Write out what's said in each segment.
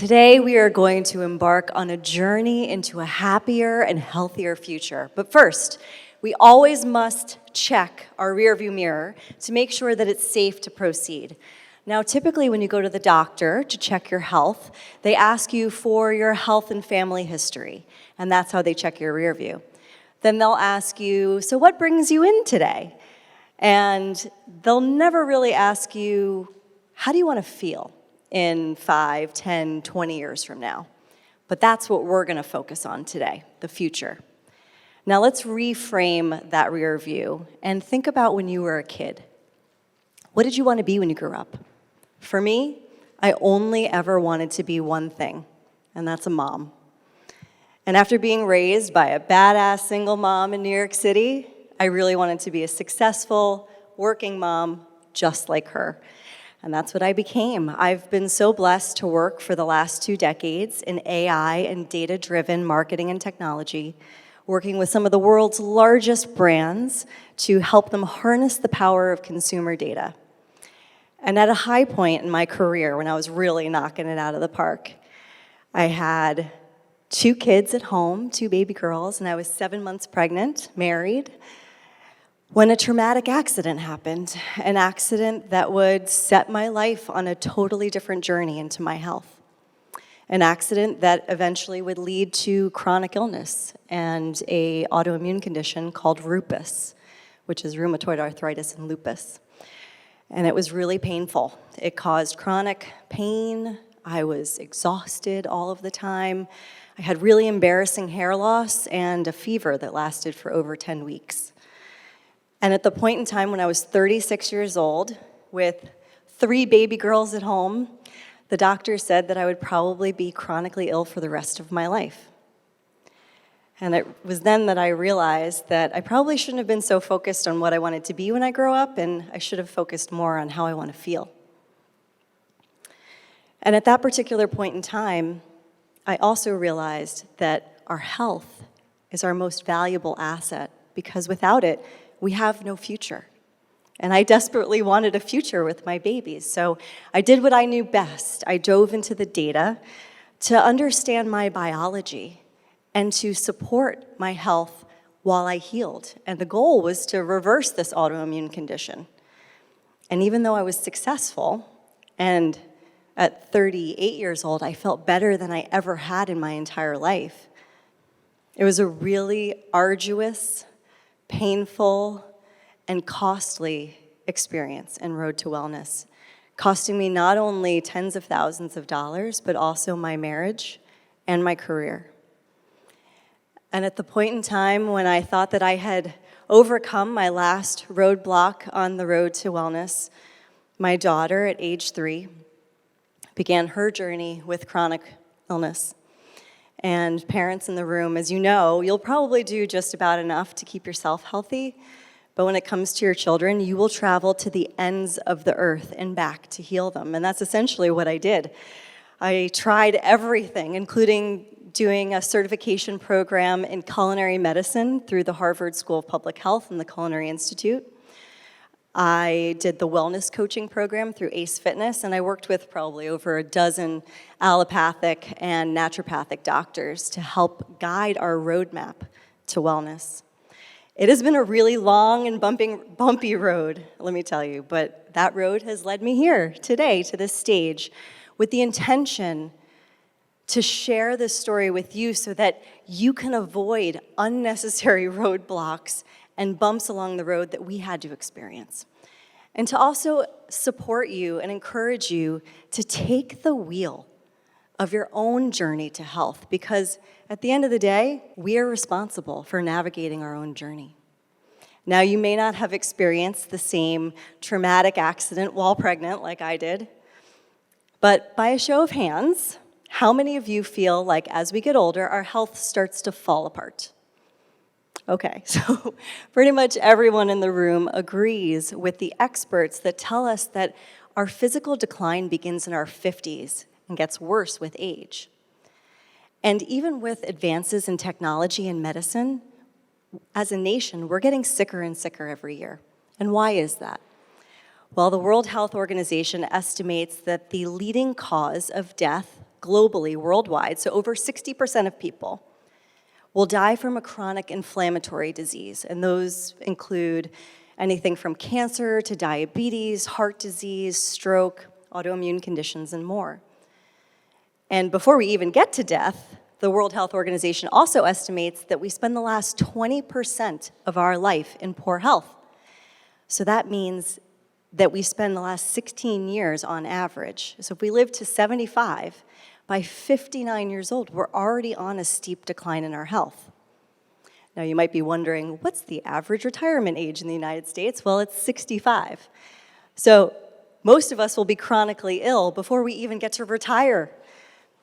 Today we are going to embark on a journey into a happier and healthier future. But first, we always must check our rearview mirror to make sure that it's safe to proceed. Now, typically when you go to the doctor to check your health, they ask you for your health and family history, and that's how they check your rearview. Then they'll ask you, so what brings you in today? And they'll never really ask you, how do you want to feel in 5, 10, 20 years from now? But that's what we're going to focus on today, the future. Now let's reframe that rear view and think about when you were a kid. What did you want to be when you grew up? For me, I only ever wanted to be one thing, and that's a mom. And after being raised by a badass single mom in New York City, I really wanted to be a successful, working mom just like her. And that's what I became. I've been so blessed to work for the last 2 decades in AI and data-driven marketing and technology, working with some of the world's largest brands to help them harness the power of consumer data. And at a high point in my career, when I was really knocking it out of the park, I had 2 kids at home, 2 baby girls, and I was 7 months pregnant, married, when a traumatic accident happened, an accident that would set my life on a totally different journey into my health. An accident that eventually would lead to chronic illness and an autoimmune condition called lupus, which is rheumatoid arthritis and lupus. And it was really painful. It caused chronic pain. I was exhausted all of the time. I had really embarrassing hair loss and a fever that lasted for over 10 weeks. And at the point in time when I was 36 years old, with 3 baby girls at home, the doctor said that I would probably be chronically ill for the rest of my life. And it was then that I realized that I probably shouldn't have been so focused on what I wanted to be when I grow up, and I should have focused more on how I want to feel. And at that particular point in time, I also realized that our health is our most valuable asset, because without it, we have no future. And I desperately wanted a future with my babies. So I did what I knew best. I dove into the data to understand my biology and to support my health while I healed. And the goal was to reverse this autoimmune condition. And even though I was successful, and at 38 years old, I felt better than I ever had in my entire life, it was a really arduous, painful, and costly experience and road to wellness, costing me not only tens of thousands of dollars, but also my marriage and my career. And at the point in time when I thought that I had overcome my last roadblock on the road to wellness, my daughter at age 3 began her journey with chronic illness. And parents in the room, as you know, you'll probably do just about enough to keep yourself healthy, but when it comes to your children, you will travel to the ends of the earth and back to heal them. And that's essentially what I did. I tried everything, including doing a certification program in culinary medicine through the Harvard School of Public Health and the Culinary Institute. I did the wellness coaching program through Ace Fitness, and I worked with probably over a dozen allopathic and naturopathic doctors to help guide our roadmap to wellness. It has been a really long and bumpy road, let me tell you, but that road has led me here today to this stage with the intention to share this story with you so that you can avoid unnecessary roadblocks and bumps along the road that we had to experience. And to also support you and encourage you to take the wheel of your own journey to health, because at the end of the day, we are responsible for navigating our own journey. Now, you may not have experienced the same traumatic accident while pregnant like I did, but by a show of hands, how many of you feel like as we get older, our health starts to fall apart? Okay, so pretty much everyone in the room agrees with the experts that tell us that our physical decline begins in our 50s and gets worse with age. And even with advances in technology and medicine, as a nation, we're getting sicker and sicker every year. And why is that? Well, the World Health Organization estimates that the leading cause of death globally, worldwide, so over 60% of people will die from a chronic inflammatory disease. And those include anything from cancer to diabetes, heart disease, stroke, autoimmune conditions, and more. And before we even get to death, the World Health Organization also estimates that we spend the last 20% of our life in poor health. So that means that we spend the last 16 years on average. So if we live to 75, by 59 years old, we're already on a steep decline in our health. Now you might be wondering, what's the average retirement age in the United States? Well, it's 65. So most of us will be chronically ill before we even get to retire.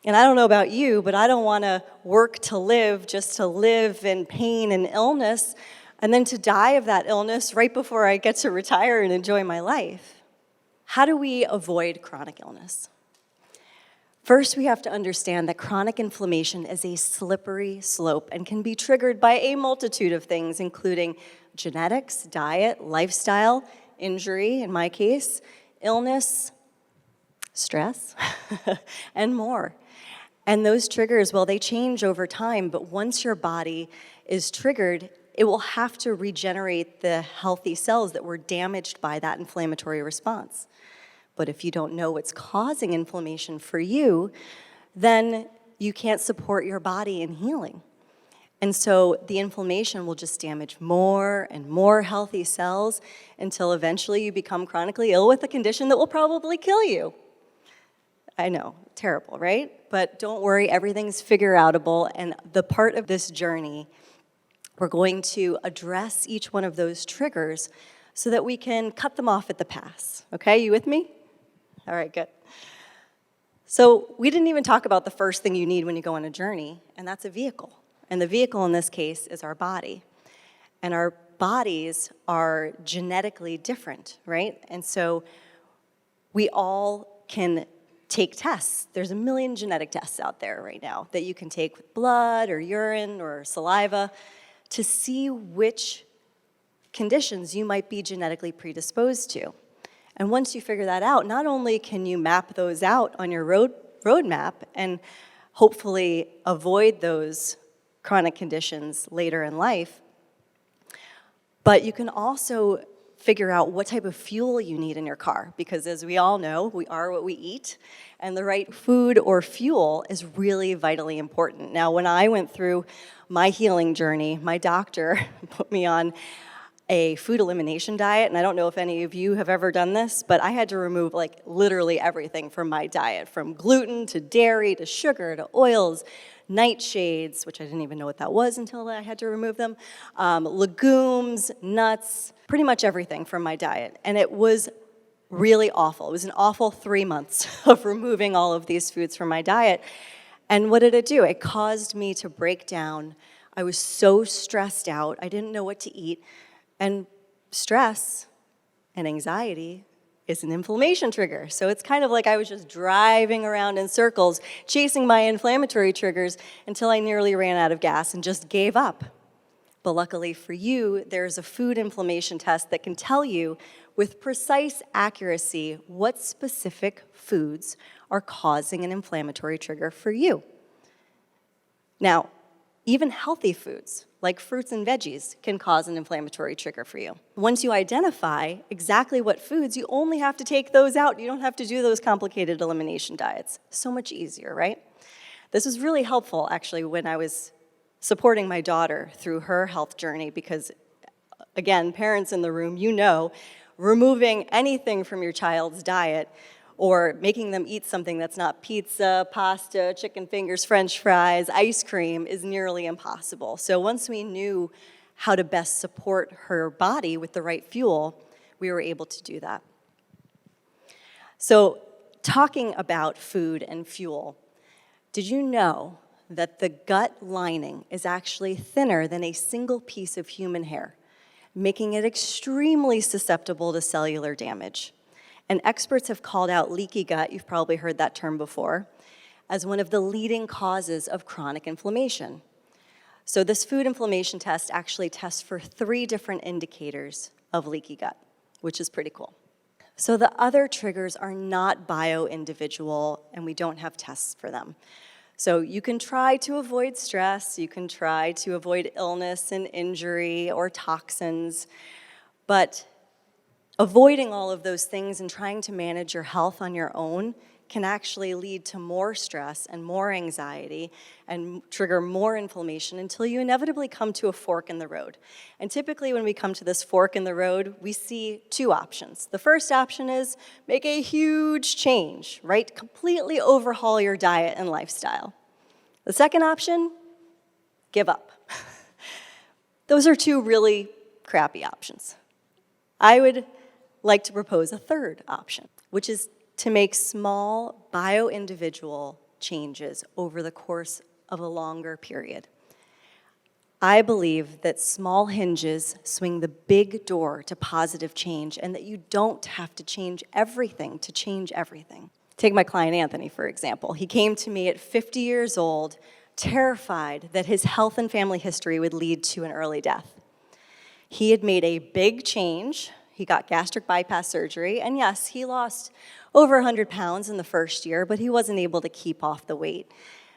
And I don't know about you, but I don't want to work to live just to live in pain and illness, and then to die of that illness right before I get to retire and enjoy my life. How do we avoid chronic illness? First, we have to understand that chronic inflammation is a slippery slope and can be triggered by a multitude of things, including genetics, diet, lifestyle, injury, in my case, illness, stress, and more. And those triggers, well, they change over time, but once your body is triggered, it will have to regenerate the healthy cells that were damaged by that inflammatory response. But if you don't know what's causing inflammation for you, then you can't support your body in healing. And so the inflammation will just damage more and more healthy cells until eventually you become chronically ill with a condition that will probably kill you. I know, terrible, right? But don't worry, everything's figure-outable, and the part of this journey, we're going to address each one of those triggers so that we can cut them off at the pass. Okay, you with me? All right, good. So we didn't even talk about the first thing you need when you go on a journey, and that's a vehicle. And the vehicle in this case is our body. And our bodies are genetically different, right? And so we all can take tests. There's a million genetic tests out there right now that you can take with blood or urine or saliva to see which conditions you might be genetically predisposed to. And once you figure that out, not only can you map those out on your roadmap and hopefully avoid those chronic conditions later in life, but you can also figure out what type of fuel you need in your car, because as we all know, we are what we eat, and the right food or fuel is really vitally important. Now, when I went through my healing journey, my doctor put me on a food elimination diet, and I don't know if any of you have ever done this, but I had to remove like literally everything from my diet, from gluten to dairy to sugar to oils, nightshades, which I didn't even know what that was until I had to remove them, legumes, nuts, pretty much everything from my diet. And it was really awful. It was an awful 3 months of removing all of these foods from my diet. And what did it do? It caused me to break down. I was so stressed out. I didn't know what to eat. And stress and anxiety is an inflammation trigger. So it's kind of like I was just driving around in circles, chasing my inflammatory triggers until I nearly ran out of gas and just gave up. But luckily for you, there's a food inflammation test that can tell you with precise accuracy what specific foods are causing an inflammatory trigger for you. Now, even healthy foods, like fruits and veggies, can cause an inflammatory trigger for you. Once you identify exactly what foods, you only have to take those out. You don't have to do those complicated elimination diets. So much easier, right? This was really helpful, actually, when I was supporting my daughter through her health journey, because, again, parents in the room, you know, removing anything from your child's diet or making them eat something that's not pizza, pasta, chicken fingers, French fries, ice cream is nearly impossible. So once we knew how to best support her body with the right fuel, we were able to do that. So talking about food and fuel, did you know that the gut lining is actually thinner than a single piece of human hair, making it extremely susceptible to cellular damage? And experts have called out leaky gut, you've probably heard that term before, as one of the leading causes of chronic inflammation. So this food inflammation test actually tests for 3 different indicators of leaky gut, which is pretty cool. So the other triggers are not bio-individual, and we don't have tests for them. So you can try to avoid stress, you can try to avoid illness and injury or toxins, but avoiding all of those things and trying to manage your health on your own can actually lead to more stress and more anxiety and trigger more inflammation until you inevitably come to a fork in the road. And typically when we come to this fork in the road, we see two options. The first option is make a huge change, right? Completely overhaul your diet and lifestyle. The second option, give up. Those are two really crappy options. I would like to propose a third option, which is to make small bio-individual changes over the course of a longer period. I believe that small hinges swing the big door to positive change and that you don't have to change everything to change everything. Take my client Anthony, for example. He came to me at 50 years old, terrified that his health and family history would lead to an early death. He had made a big change. He got gastric bypass surgery, and yes, he lost over 100 pounds in the first year, but he wasn't able to keep off the weight.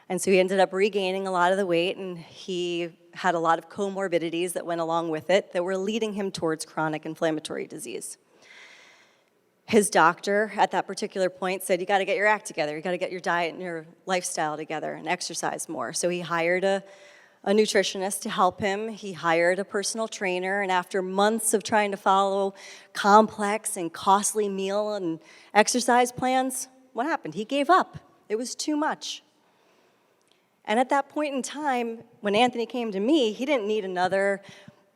And so he ended up regaining a lot of the weight, and he had a lot of comorbidities that went along with it that were leading him towards chronic inflammatory disease. His doctor at that particular point said, you gotta get your act together, you gotta get your diet and your lifestyle together and exercise more. So he hired a nutritionist to help him. He hired a personal trainer, and after months of trying to follow complex and costly meal and exercise plans, what happened? He gave up. It was too much. And at that point in time, when Anthony came to me, he didn't need another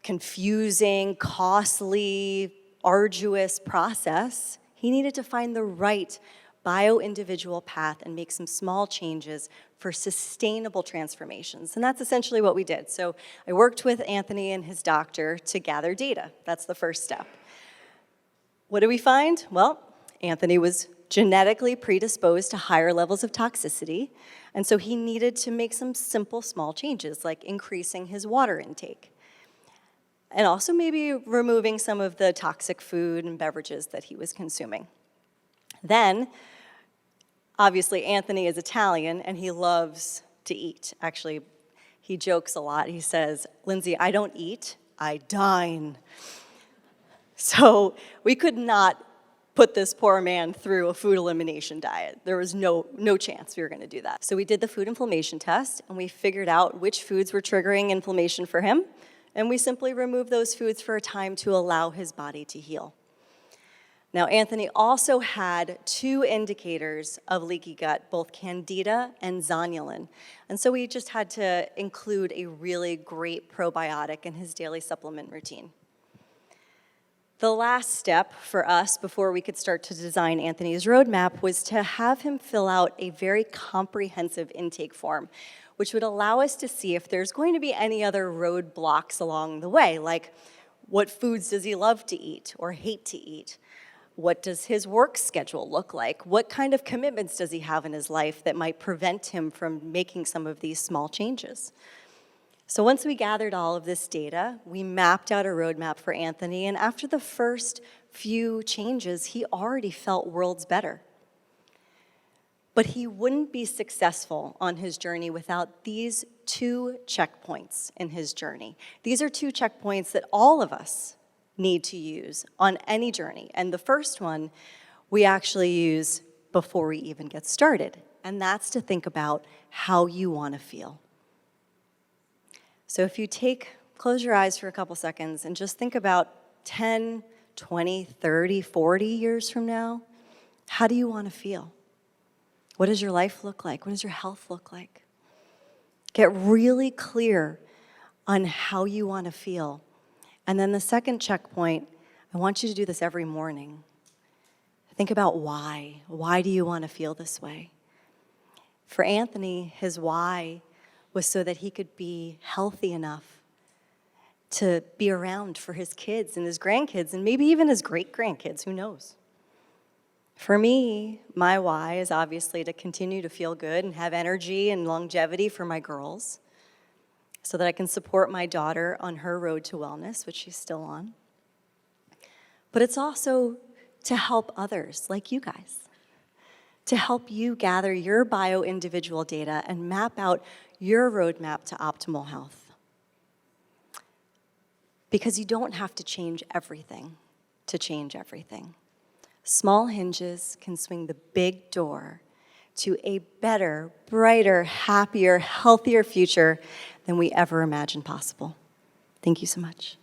confusing, costly, arduous process. He needed to find the right bio-individual path and make some small changes for sustainable transformations. And that's essentially what we did. So I worked with Anthony and his doctor to gather data. That's the first step. What did we find? Well, Anthony was genetically predisposed to higher levels of toxicity, and so he needed to make some simple small changes, like increasing his water intake, and also maybe removing some of the toxic food and beverages that he was consuming. Then, obviously, Anthony is Italian, and he loves to eat. Actually, he jokes a lot. He says, Lindsay, I don't eat, I dine. So we could not put this poor man through a food elimination diet. There was no chance we were going to do that. So we did the food inflammation test, and we figured out which foods were triggering inflammation for him, and we simply removed those foods for a time to allow his body to heal. Now, Anthony also had two indicators of leaky gut, both candida and zonulin. And so we just had to include a really great probiotic in his daily supplement routine. The last step for us before we could start to design Anthony's roadmap was to have him fill out a very comprehensive intake form, which would allow us to see if there's going to be any other roadblocks along the way, like what foods does he love to eat or hate to eat? What does his work schedule look like? What kind of commitments does he have in his life that might prevent him from making some of these small changes? So once we gathered all of this data, we mapped out a roadmap for Anthony, and after the first few changes, he already felt worlds better. But he wouldn't be successful on his journey without these two checkpoints in his journey. These are two checkpoints that all of us need to use on any journey. And the first one we actually use before we even get started, and that's to think about how you want to feel. So if you close your eyes for a couple seconds and just think about 10, 20, 30, 40 years from now, how do you want to feel? What does your life look like? What does your health look like? Get really clear on how you want to feel. And then the second checkpoint, I want you to do this every morning. Think about why. Why do you want to feel this way? For Anthony, his why was so that he could be healthy enough to be around for his kids and his grandkids and maybe even his great-grandkids, who knows? For me, my why is obviously to continue to feel good and have energy and longevity for my girls so that I can support my daughter on her road to wellness, which she's still on. But it's also to help others like you guys, to help you gather your bio-individual data and map out your roadmap to optimal health. Because you don't have to change everything to change everything. Small hinges can swing the big door to a better, brighter, happier, healthier future than we ever imagined possible. Thank you so much.